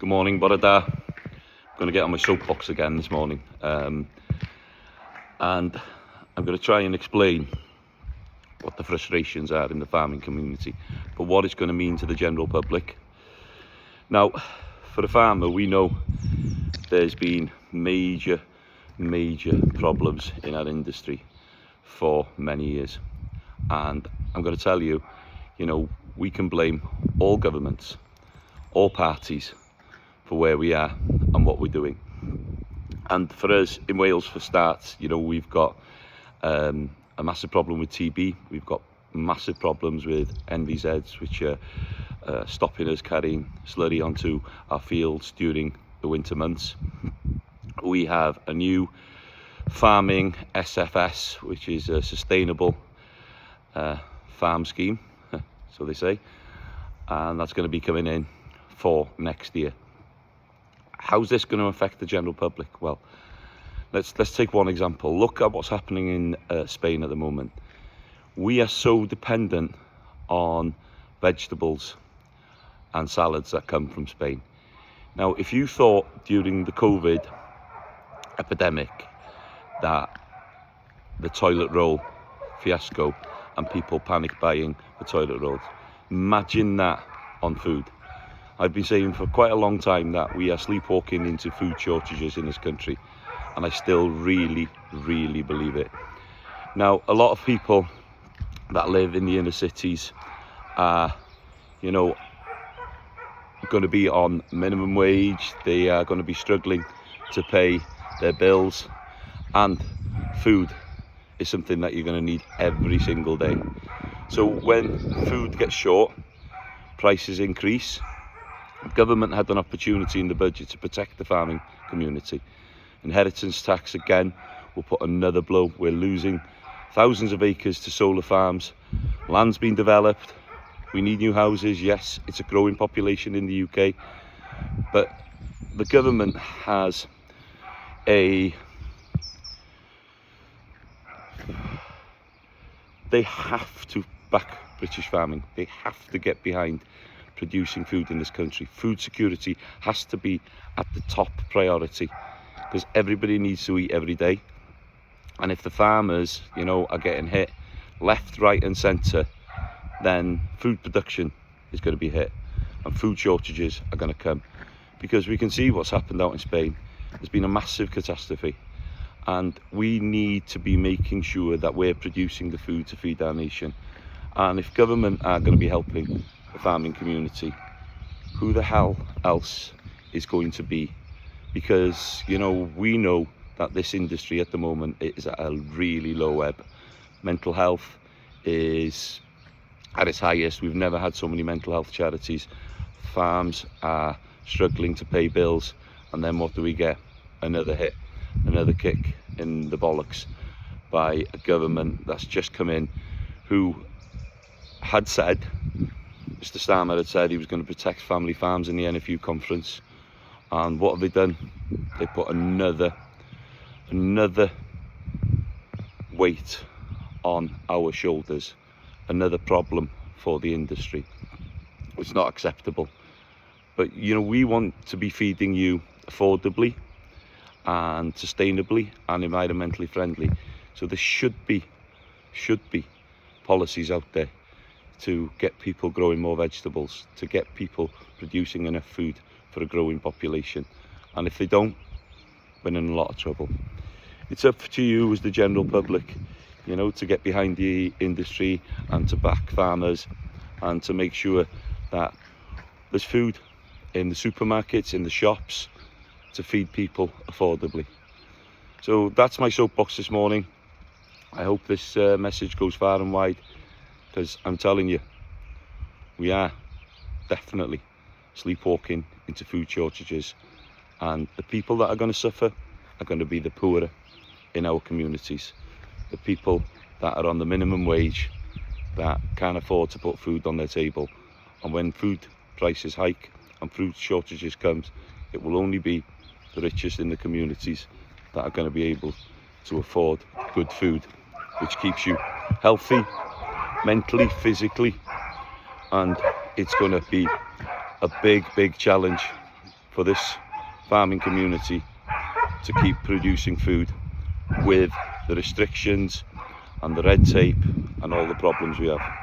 Good morning, Borada. I'm going to get on my soapbox again this morning, and I'm going to try and explain what the frustrations are in the farming community, but what it's going to mean to the general public. Now, for a farmer, we know there's been major problems in our industry for many years, and I'm going to tell you, we can blame all governments, all parties for where we are and what we're doing. And for us in Wales, for starts, we've got a massive problem with TB. We've got massive problems with NVZs, which are stopping us carrying slurry onto our fields during the winter months. We have a new farming SFS, which is a sustainable farm scheme, so they say, and that's going to be coming in for next year. How's this going to affect the general public? Well, let's take one example. Look at what's happening in Spain at the moment. We are so dependent on vegetables and salads that come from Spain. Now, if you thought during the COVID epidemic that the toilet roll fiasco and people panic buying the toilet rolls, imagine that on food. I've been saying for quite a long time that we are sleepwalking into food shortages in this country, and I still really believe it. Now, a lot of people that live in the inner cities are, going to be on minimum wage. They are going to be struggling to pay their bills, and food is something that you're going to need every single day. So when food gets short, prices increase. Government had an opportunity in the budget to protect the farming community. Inheritance tax again will put another blow. We're losing thousands of acres to solar farms. Land's been developed. We need new houses. Yes, it's a growing population in the UK, but the government has they have to back British farming. They have to get behind producing food in this country. Food security has to be at the top priority, because everybody needs to eat every day. And if the farmers, are getting hit left, right and centre, then food production is going to be hit and food shortages are going to come, because we can see what's happened out in Spain. There's been a massive catastrophe, and we need to be making sure that we're producing the food to feed our nation. And if government are going to be helping the farming community, who the hell else is going to be? Because we know that this industry at the moment is at a really low ebb. Mental health is at its highest. We've never had so many mental health charities. Farms are struggling to pay bills, and then what do we get? Another hit, another kick in the bollocks by a government that's just come in, who had said, Mr. Starmer had said he was going to protect family farms in the NFU conference, and what have they done? They put another weight on our shoulders, another problem for the industry. It's not acceptable. But we want to be feeding you affordably and sustainably and environmentally friendly. So there should be policies out there to get people growing more vegetables, to get people producing enough food for a growing population. And if they don't, we're in a lot of trouble. It's up to you as the general public, to get behind the industry and to back farmers and to make sure that there's food in the supermarkets, in the shops, to feed people affordably. So that's my soapbox this morning. I hope this message goes far and wide, because I'm telling you, we are definitely sleepwalking into food shortages, and the people that are going to suffer are going to be the poorer in our communities, the people that are on the minimum wage, that can't afford to put food on their table. And when food prices hike and food shortages comes, it will only be the richest in the communities that are going to be able to afford good food, which keeps you healthy mentally, physically, and it's going to be a big challenge for this farming community to keep producing food with the restrictions and the red tape and all the problems we have.